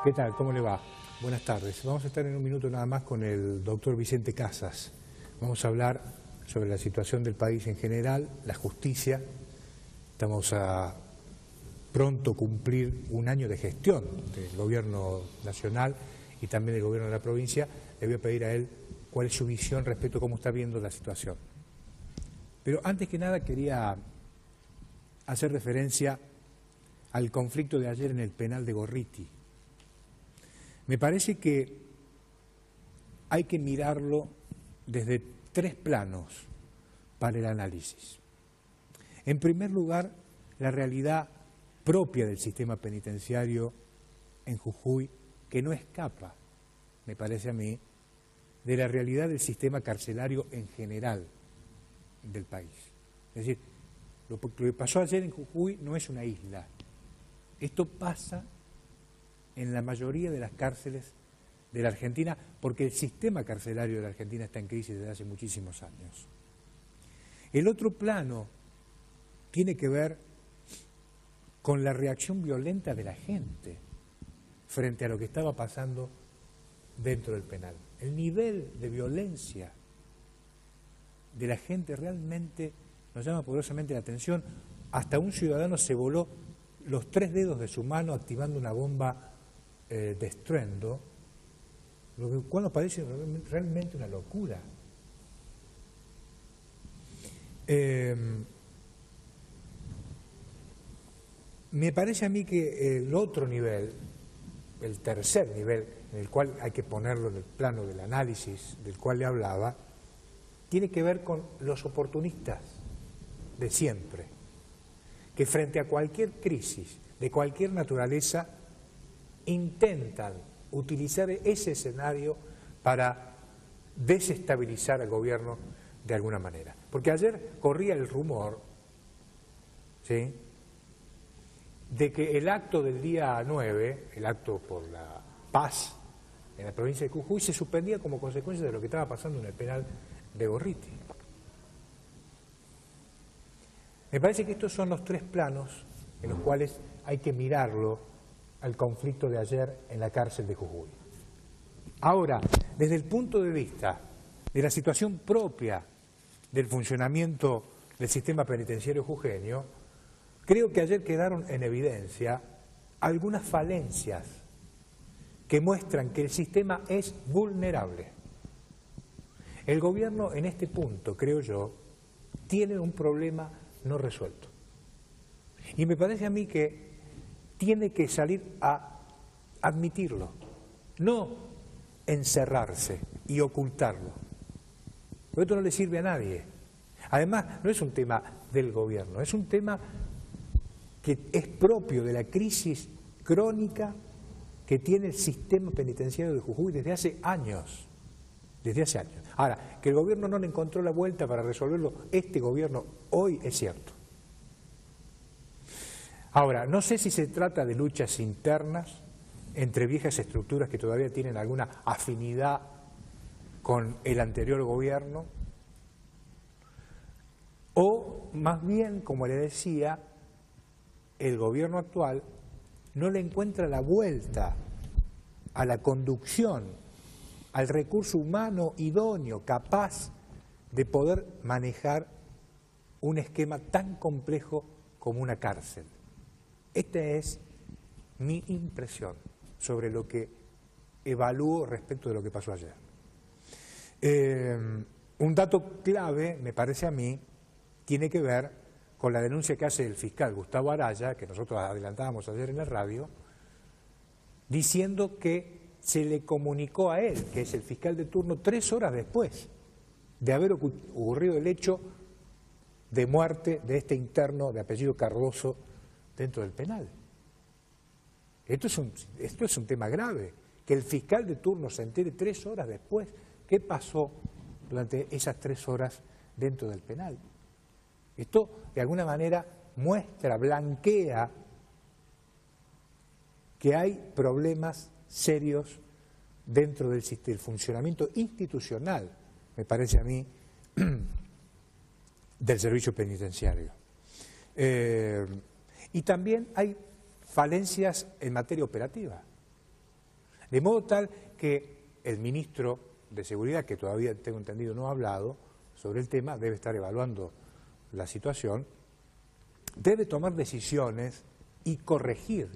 ¿Qué tal? ¿Cómo le va? Buenas tardes. Vamos a estar en un minuto nada más con el doctor Vicente Casas. Vamos a hablar sobre la situación del país en general, la justicia. Estamos a pronto cumplir un año de gestión del gobierno nacional y también del gobierno de la provincia. Le voy a pedir a él cuál es su visión respecto a cómo está viendo la situación. Pero antes que nada quería hacer referencia al conflicto de ayer en el penal de Gorriti. Me parece que hay que mirarlo desde tres planos para el análisis. En primer lugar, la realidad propia del sistema penitenciario en Jujuy, que no escapa, me parece a mí, de la realidad del sistema carcelario en general del país. Es decir, lo que pasó ayer en Jujuy no es una isla. Esto pasa en la mayoría de las cárceles de la Argentina, porque el sistema carcelario de la Argentina está en crisis desde hace muchísimos años. El otro plano tiene que ver con la reacción violenta de la gente frente a lo que estaba pasando dentro del penal. El nivel de violencia de la gente realmente nos llama poderosamente la atención. Hasta un ciudadano se voló los 3 dedos de su mano activando una bomba de estruendo, lo cual nos parece realmente una locura. Me parece a mí que el otro nivel, el tercer nivel, en el cual hay que ponerlo en el plano del análisis del cual le hablaba, tiene que ver con los oportunistas de siempre, que frente a cualquier crisis de cualquier naturaleza intentan utilizar ese escenario para desestabilizar al gobierno de alguna manera. Porque ayer corría el rumor, ¿sí?, de que el acto del día 9, el acto por la paz en la provincia de Jujuy, se suspendía como consecuencia de lo que estaba pasando en el penal de Gorriti. Me parece que estos son los tres planos en los cuales hay que mirarlo al conflicto de ayer en la cárcel de Jujuy. Ahora, desde el punto de vista de la situación propia del funcionamiento del sistema penitenciario jujeño, creo que ayer quedaron en evidencia algunas falencias que muestran que el sistema es vulnerable. El gobierno en este punto, creo yo, tiene un problema no resuelto. Y me parece a mí que tiene que salir a admitirlo, no encerrarse y ocultarlo. Porque esto no le sirve a nadie. Además, no es un tema del gobierno, es un tema que es propio de la crisis crónica que tiene el sistema penitenciario de Jujuy desde hace años. Desde hace años. Ahora, que el gobierno no le encontró la vuelta para resolverlo, este gobierno hoy es cierto. Ahora, no sé si se trata de luchas internas entre viejas estructuras que todavía tienen alguna afinidad con el anterior gobierno, o más bien, como le decía, el gobierno actual no le encuentra la vuelta a la conducción, al recurso humano idóneo, capaz de poder manejar un esquema tan complejo como una cárcel. Esta es mi impresión sobre lo que evalúo respecto de lo que pasó ayer. Un dato clave, me parece a mí, tiene que ver con la denuncia que hace el fiscal Gustavo Araya, que nosotros adelantábamos ayer en la radio, diciendo que se le comunicó a él, que es el fiscal de turno, 3 horas después de haber ocurrido el hecho de muerte de este interno de apellido Cardoso dentro del penal. Esto es un tema grave, que el fiscal de turno se entere 3 horas después qué pasó durante esas 3 horas dentro del penal. Esto, de alguna manera, muestra, blanquea que hay problemas serios dentro del funcionamiento institucional, me parece a mí, del servicio penitenciario. Y también hay falencias en materia operativa. De modo tal que el ministro de Seguridad, que todavía tengo entendido no ha hablado sobre el tema, debe estar evaluando la situación, debe tomar decisiones y corregir.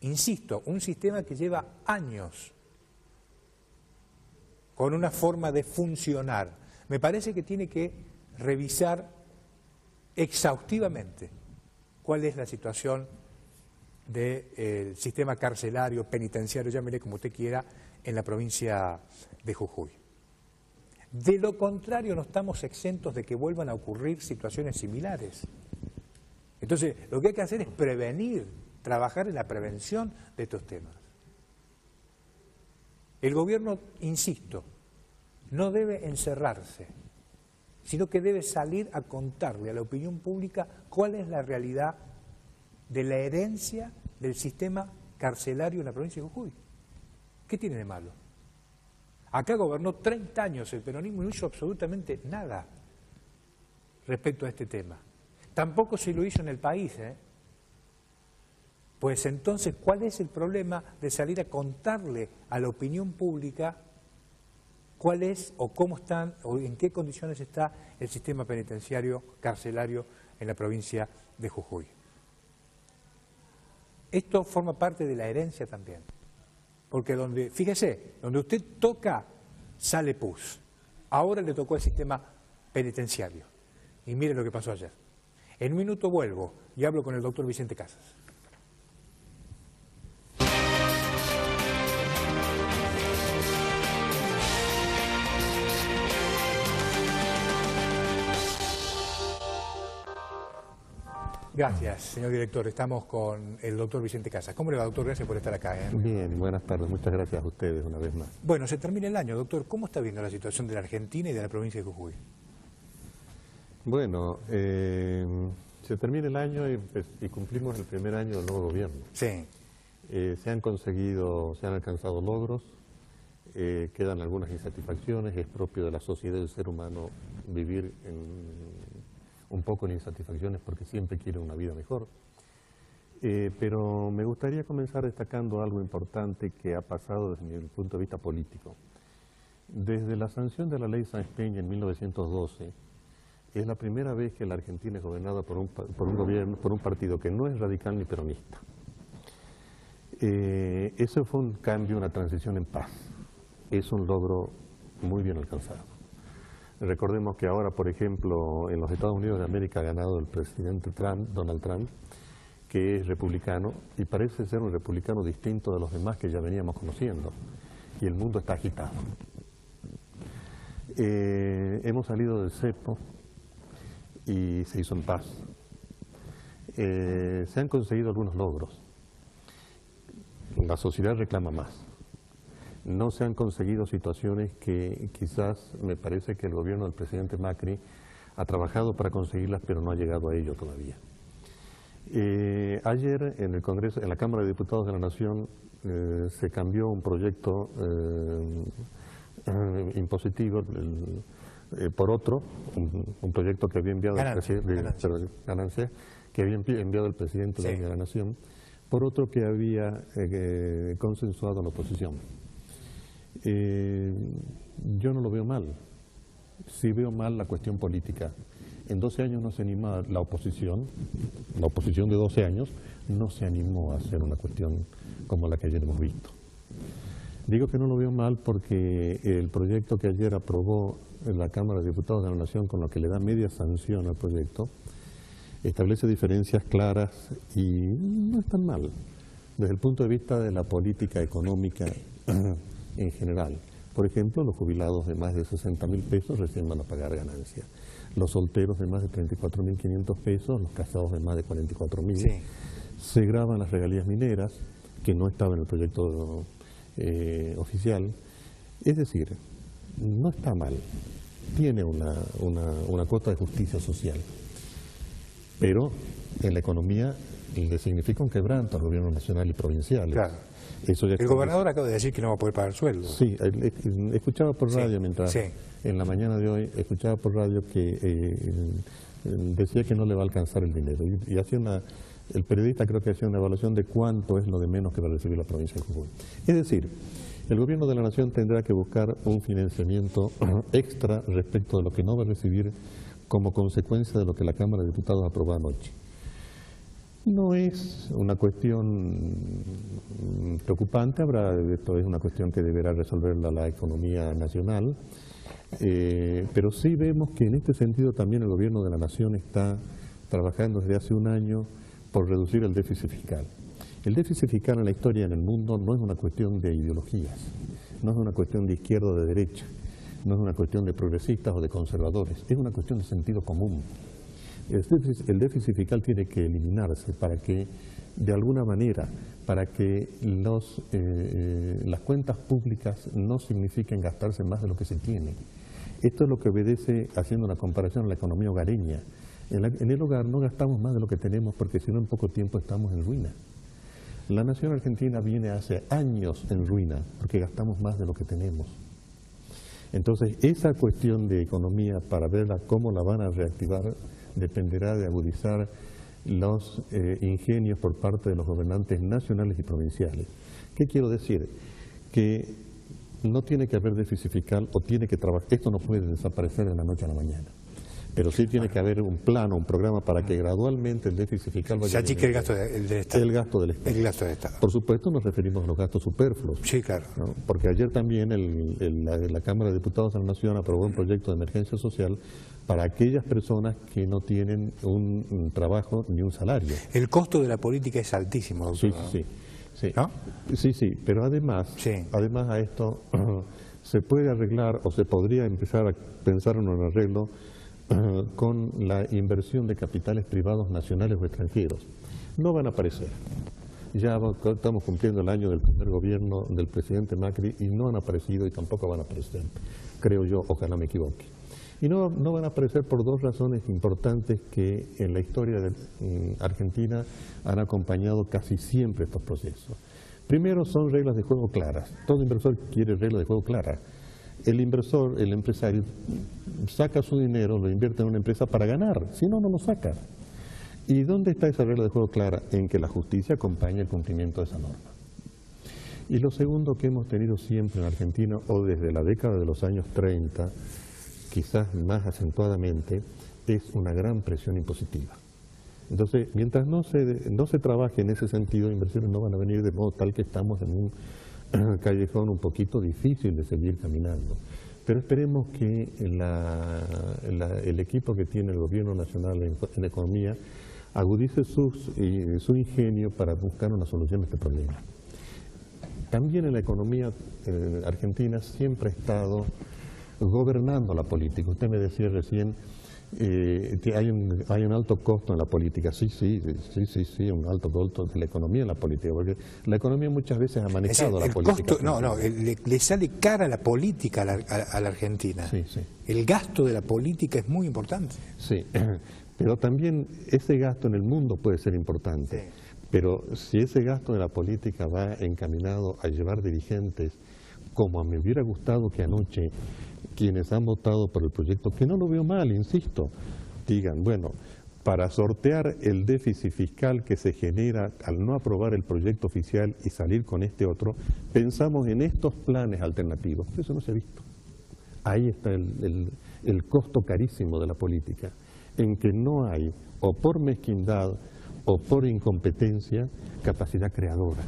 Insisto, un sistema que lleva años con una forma de funcionar. Me parece que tiene que revisar exhaustivamente cuál es la situación del sistema carcelario, penitenciario, llámele como usted quiera, en la provincia de Jujuy. De lo contrario, no estamos exentos de que vuelvan a ocurrir situaciones similares. Entonces, lo que hay que hacer es prevenir, trabajar en la prevención de estos temas. El gobierno, insisto, no debe encerrarse, sino que debe salir a contarle a la opinión pública cuál es la realidad de la herencia del sistema carcelario en la provincia de Jujuy. ¿Qué tiene de malo? Acá gobernó 30 años el peronismo y no hizo absolutamente nada respecto a este tema. Tampoco se lo hizo en el país, Pues entonces, ¿cuál es el problema de salir a contarle a la opinión pública cuál es o cómo están o en qué condiciones está el sistema penitenciario carcelario en la provincia de Jujuy? Esto forma parte de la herencia también, porque fíjese, donde usted toca, sale pus. Ahora le tocó el sistema penitenciario. Y mire lo que pasó ayer. En un minuto vuelvo y hablo con el doctor Vicente Casas. Gracias, señor director. Estamos con el doctor Vicente Casas. ¿Cómo le va, doctor? Gracias por estar acá. Bien, buenas tardes. Muchas gracias a ustedes una vez más. Bueno, se termina el año, doctor. ¿Cómo está viendo la situación de la Argentina y de la provincia de Jujuy? Bueno, se termina el año y cumplimos el primer año del nuevo gobierno. Sí. Se han alcanzado logros, quedan algunas insatisfacciones. Es propio de la sociedad y del ser humano vivir un poco en insatisfacciones porque siempre quiere una vida mejor. Pero me gustaría comenzar destacando algo importante que ha pasado desde mi punto de vista político. Desde la sanción de la ley Sáenz Peña en 1912, es la primera vez que la Argentina es gobernada por un partido que no es radical ni peronista. Eso fue un cambio, una transición en paz. Es un logro muy bien alcanzado. Recordemos que ahora, por ejemplo, en los Estados Unidos de América ha ganado el presidente Donald Trump, que es republicano, y parece ser un republicano distinto de los demás que ya veníamos conociendo, y el mundo está agitado. Hemos salido del cepo y se hizo en paz. Se han conseguido algunos logros. La sociedad reclama más. No se han conseguido situaciones que quizás me parece que el gobierno del presidente Macri ha trabajado para conseguirlas, pero no ha llegado a ello todavía. Ayer en el Congreso, en la Cámara de Diputados de la Nación, se cambió un proyecto impositivo por otro, un proyecto que había enviado el presidente de la Nación, por otro que había consensuado la oposición. Yo no lo veo mal, sí veo mal la cuestión política. En 12 años no se animó la oposición de 12 años no se animó a hacer una cuestión como la que ayer hemos visto. Digo que no lo veo mal porque el proyecto que ayer aprobó en la Cámara de Diputados de la Nación, con lo que le da media sanción al proyecto, establece diferencias claras y no es tan mal desde el punto de vista de la política económica en general. Por ejemplo, los jubilados de más de 60.000 pesos recién van a pagar ganancias. Los solteros de más de 34.500 pesos, los casados de más de 44.000. Sí. Se graban las regalías mineras, que no estaba en el proyecto oficial. Es decir, no está mal. Tiene una cuota de justicia social. Pero en la economía le significa un quebranto al gobierno nacional y provincial. Claro. Eso ya el gobernador acaba de decir que no va a poder pagar sueldo. Sí, escuchaba por radio mientras en la mañana de hoy, escuchaba por radio que decía que no le va a alcanzar el dinero y hacía El periodista creo que hacía una evaluación de cuánto es lo de menos que va a recibir la provincia de Jujuy. Es decir, el gobierno de la nación tendrá que buscar un financiamiento extra respecto de lo que no va a recibir como consecuencia de lo que la Cámara de Diputados aprobó anoche. No es una cuestión preocupante, esto es una cuestión que deberá resolverla la economía nacional, pero sí vemos que en este sentido también el gobierno de la nación está trabajando desde hace un año por reducir el déficit fiscal. El déficit fiscal en la historia en el mundo no es una cuestión de ideologías, no es una cuestión de izquierda o de derecha, no es una cuestión de progresistas o de conservadores, es una cuestión de sentido común. El déficit fiscal tiene que eliminarse para que, de alguna manera, para que las cuentas públicas no signifiquen gastarse más de lo que se tiene. Esto es lo que obedece, haciendo una comparación, a la economía hogareña. En el hogar no gastamos más de lo que tenemos porque si no en poco tiempo estamos en ruina. La nación argentina viene hace años en ruina porque gastamos más de lo que tenemos. Entonces, esa cuestión de economía, para verla cómo la van a reactivar, dependerá de agudizar los ingenios por parte de los gobernantes nacionales y provinciales. ¿Qué quiero decir? Que no tiene que haber déficit fiscal o tiene que trabajar. Esto no puede desaparecer de la noche a la mañana. Pero sí tiene que haber un plano, un programa para que gradualmente el déficit fiscal vaya a disminuir. el gasto del Estado. El gasto del Estado. El gasto del Estado. Por supuesto nos referimos a los gastos superfluos. Sí, claro. ¿No? Porque ayer también la Cámara de Diputados de la Nación aprobó un proyecto de emergencia social para aquellas personas que no tienen un trabajo ni un salario. El costo de la política es altísimo, doctor. Sí. ¿No? Sí, pero además a esto se puede arreglar o se podría empezar a pensar en un arreglo con la inversión de capitales privados nacionales o extranjeros. No van a aparecer. Ya estamos cumpliendo el año del primer gobierno del presidente Macri y no han aparecido y tampoco van a aparecer, creo yo, ojalá me equivoque. Y no van a aparecer por dos razones importantes que en la historia de Argentina han acompañado casi siempre estos procesos. Primero, son reglas de juego claras. Todo inversor quiere reglas de juego claras. El inversor, el empresario, saca su dinero, lo invierte en una empresa para ganar, si no, no lo saca. ¿Y dónde está esa regla de juego clara? En que la justicia acompañe el cumplimiento de esa norma. Y lo segundo que hemos tenido siempre en Argentina, o desde la década de los años 30, quizás más acentuadamente, es una gran presión impositiva. Entonces, mientras no se trabaje en ese sentido, inversiones no van a venir de modo tal que estamos en un callejón un poquito difícil de seguir caminando. Pero esperemos que el equipo que tiene el Gobierno Nacional en economía agudice su ingenio para buscar una solución a este problema. También en la economía argentina siempre ha estado gobernando la política. Usted me decía recién que hay un alto costo en la política. Sí, un alto costo de la economía en la política, porque la economía muchas veces ha manejado la política. Le sale cara la política a la Argentina. Sí. El gasto de la política es muy importante. Sí, pero también ese gasto en el mundo puede ser importante. Sí. Pero si ese gasto de la política va encaminado a llevar dirigentes, como me hubiera gustado que anoche quienes han votado por el proyecto, que no lo veo mal, insisto, digan, bueno, para sortear el déficit fiscal que se genera al no aprobar el proyecto oficial y salir con este otro, pensamos en estos planes alternativos. Eso no se ha visto. Ahí está el costo carísimo de la política, en que no hay, o por mezquindad o por incompetencia, capacidad creadora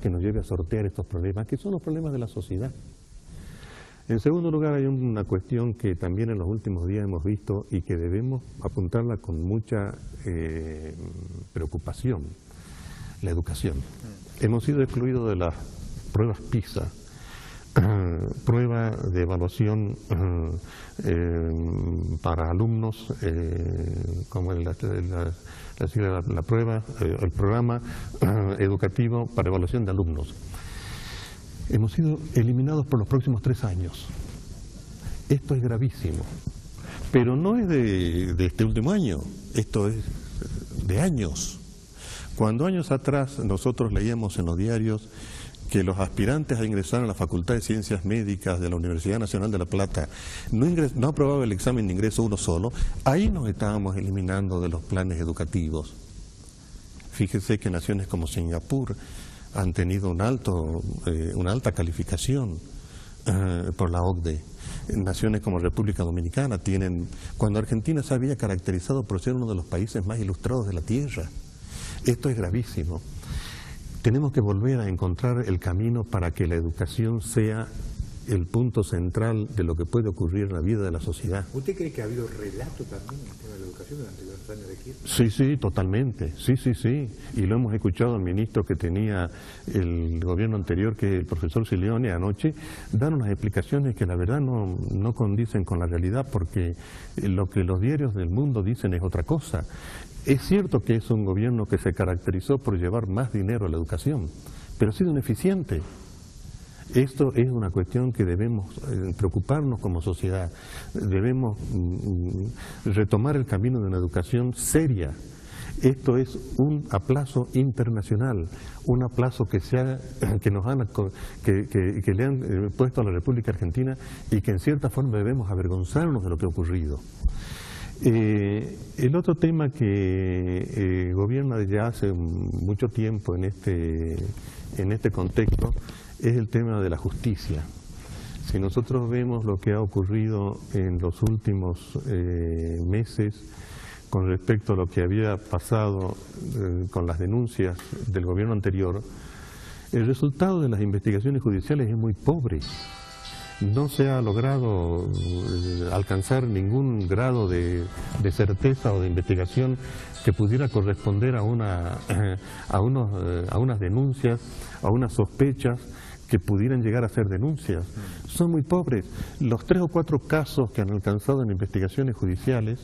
que nos lleve a sortear estos problemas, que son los problemas de la sociedad. En segundo lugar, hay una cuestión que también en los últimos días hemos visto y que debemos apuntarla con mucha preocupación: la educación. Hemos sido excluidos de las pruebas PISA, prueba de evaluación para alumnos, como la prueba, el programa educativo para evaluación de alumnos. Hemos sido eliminados por los próximos 3 años. Esto es gravísimo, pero no es de este último año, esto es de años. Cuando años atrás nosotros leíamos en los diarios que los aspirantes a ingresar a la Facultad de Ciencias Médicas de la Universidad Nacional de La Plata no aprobaba el examen de ingreso uno solo, ahí nos estábamos eliminando de los planes educativos. Fíjese que naciones como Singapur han tenido una alta calificación por la OCDE. Naciones como República Dominicana tienen, cuando Argentina se había caracterizado por ser uno de los países más ilustrados de la tierra. Esto es gravísimo. Tenemos que volver a encontrar el camino para que la educación sea el punto central de lo que puede ocurrir en la vida de la sociedad. ¿Usted cree que ha habido relato también en el tema de la educación durante los años de Kirchner? Sí, sí, totalmente. Sí. Y lo hemos escuchado al ministro que tenía el gobierno anterior, que es el profesor Silione, anoche, dar unas explicaciones que la verdad no condicen con la realidad, porque lo que los diarios del mundo dicen es otra cosa. Es cierto que es un gobierno que se caracterizó por llevar más dinero a la educación, pero ha sido ineficiente. Esto es una cuestión que debemos preocuparnos como sociedad. Debemos retomar el camino de una educación seria. Esto es un aplazo internacional, un aplazo que le han puesto a la República Argentina y que en cierta forma debemos avergonzarnos de lo que ha ocurrido. El otro tema que gobierna ya hace mucho tiempo en este contexto es el tema de la justicia. Si nosotros vemos lo que ha ocurrido en los últimos meses con respecto a lo que había pasado con las denuncias del gobierno anterior, el resultado de las investigaciones judiciales es muy pobre. No se ha logrado alcanzar ningún grado de certeza o de investigación que pudiera corresponder a unas denuncias, a unas sospechas que pudieran llegar a ser denuncias. Son muy pobres. Los 3 o 4 casos que han alcanzado en investigaciones judiciales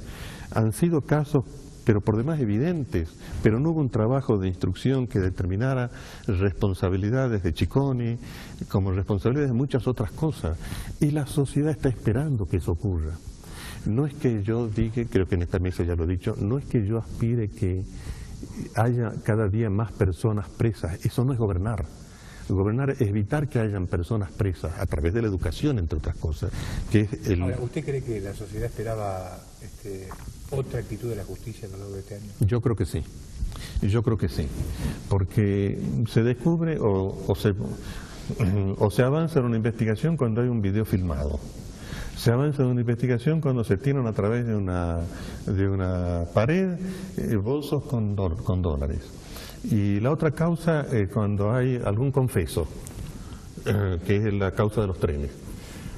han sido casos, pero por demás evidentes, pero no hubo un trabajo de instrucción que determinara responsabilidades de Chiconi, como responsabilidades de muchas otras cosas. Y la sociedad está esperando que eso ocurra. No es que yo diga, creo que en esta mesa ya lo he dicho, no es que yo aspire que haya cada día más personas presas. Eso no es gobernar. Gobernar es evitar que hayan personas presas a través de la educación, entre otras cosas. Ahora, ¿usted cree que la sociedad esperaba otra actitud de la justicia a lo largo de este año? Yo creo que sí. Yo creo que sí. Porque se descubre o se avanza en una investigación cuando hay un video filmado. Se avanza en una investigación cuando se tiran a través de una pared bolsos con dólares. Y la otra causa cuando hay algún confeso, que es la causa de los trenes.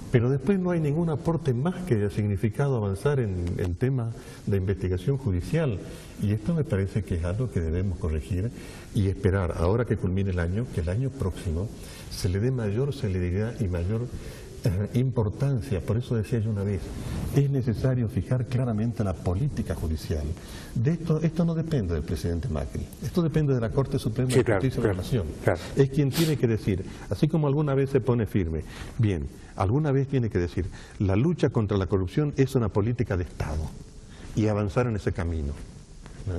Pero después no hay ningún aporte más que haya significado avanzar en temas de investigación judicial. Y esto me parece que es algo que debemos corregir y esperar, ahora que culmine el año, que el año próximo se le dé mayor celeridad y mayor importancia. Por eso decía yo una vez, es necesario fijar claramente la política judicial. Esto no depende del presidente Macri, esto depende de la Corte Suprema de Justicia de la Nación. Claro. Es quien tiene que decir, así como alguna vez se pone firme, bien, alguna vez tiene que decir, la lucha contra la corrupción es una política de Estado y avanzar en ese camino, ¿no?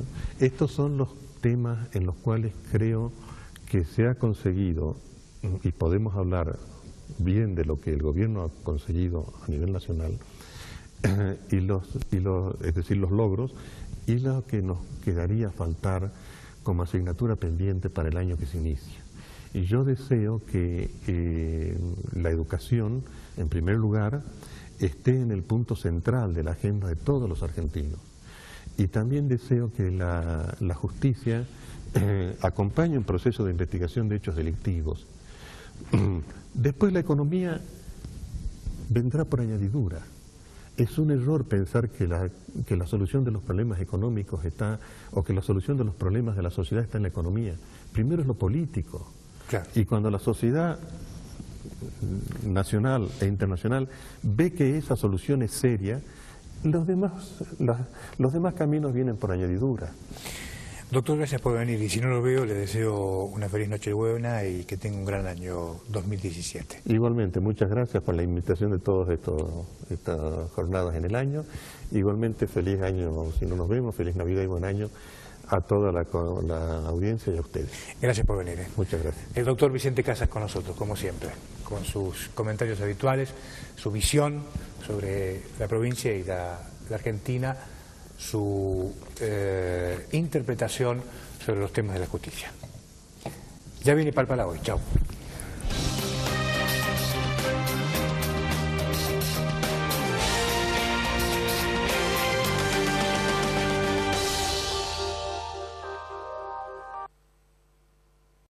Estos son los temas en los cuales creo que se ha conseguido, y podemos hablar bien de lo que el gobierno ha conseguido a nivel nacional, es decir, los logros, y lo que nos quedaría faltar como asignatura pendiente para el año que se inicia. Y yo deseo que la educación, en primer lugar, esté en el punto central de la agenda de todos los argentinos. Y también deseo que la justicia acompañe un proceso de investigación de hechos delictivos. Después la economía vendrá por añadidura. Es un error pensar que la solución de los problemas económicos está, o que la solución de los problemas de la sociedad está en la economía. Primero es lo político. Claro. Y cuando la sociedad nacional e internacional ve que esa solución es seria, los demás caminos vienen por añadidura. Doctor, gracias por venir, y si no lo veo, le deseo una feliz Nochebuena y que tenga un gran año 2017. Igualmente, muchas gracias por la invitación de todas estas jornadas en el año. Igualmente, feliz año, si no nos vemos, feliz Navidad y buen año a toda la audiencia y a ustedes. Gracias por venir. Muchas gracias. El doctor Vicente Casas con nosotros, como siempre, con sus comentarios habituales, su visión sobre la provincia y la Argentina su interpretación sobre los temas de la justicia. Ya viene Palpalá hoy. Chao.